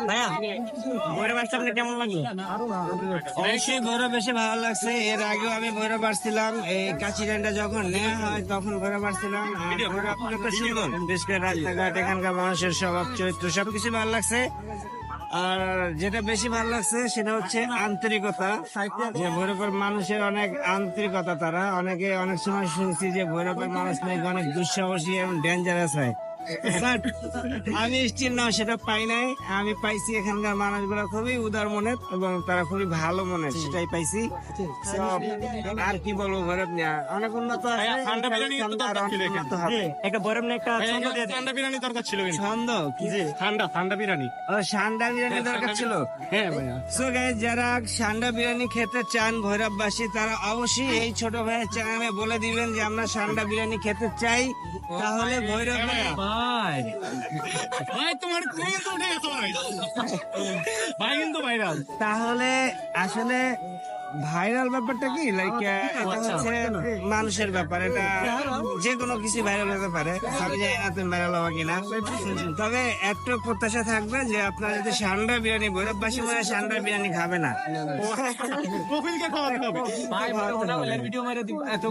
ভাইয়া ভৈরব আসতে আপনার কেমন লাগলো? অবশ্যই ভৈরব বেশি ভালো লাগছে। এর আগেও আমি ভৈরব আসছিলাম, এই কাচিরানটা যখন নেওয়া হয় তখন ভৈরব আসছিলাম। আর ভৈরব অনেক সুন্দর, বিশেষ করে রাস্তাঘাট, এখানকার মানুষের স্বভাব চরিত্র সবকিছু ভালো লাগছে। আর যেটা বেশি ভালো লাগছে সেটা হচ্ছে আন্তরিকতা, যে ভৈরবের মানুষের অনেক আন্তরিকতা। তারা অনেক সময় শুনছি যে ভৈরবের মানুষ নাকি অনেক দুঃসাহসী এবং ডেঞ্জারাস হয়, বাট আমি স্টিল না সেটা পাই নাই। আমি পাইছি এখানকার মানুষগুলো খুবই উদার মনের এবং তারা খুবই ভালো মনের, সেটাই পাইছি। So, আর কি বলবো, ভৈরব নিয়ে অনেক উন্নত আছে, ঠান্ডা বিরিয়ানি তো আরো দরকার ছিল অনেক উন্নত হবে। একটা ভৈরব নিয়ে একটা ছন্দ দিয়ে দেন। ঠান্ডা বিরিয়ানি দরকার ছিল কিন্তু। ছন্দ কি যে ঠান্ডা বিরিয়ানি। ও সান্ডা বিরিয়ানি দরকার ছিল। হ্যাঁ ভাইয়া। সো গাইস, যারা সান্ডা বিরিয়ানি খেতে চান ভৈরববাসী, তারা অবশ্যই এই ছোট ভাইয়ের চ্যানেলে বলে দিবেন যে আমরা সান্ডা বিরিয়ানি খেতে চাই, তাহলে ভৈরব ভাই ভাই তোমার কোন তো উঠে গেছে ভাই। ভাই কিন্তু ভাইরাল। তাহলে আসলে ভাইরাল ব্যাপারটা কি, লাইক হচ্ছে মানুষের ব্যাপার, এটা যে কোনো কিছু ভাইরাল হতে পারে। আমি জানি না তুমি ভাইরাল হবা কিনা, তবে একটু প্রত্যাশা থাকবে যে আপনারা যদি সান্ডা বিরিয়ানি, ভৈরববাসী মানে সান্ডা বিরিয়ানি খাবে না। প্রফিলকে খাওয়াতে হবে। ভাই ভিডিও মেরে দিব এত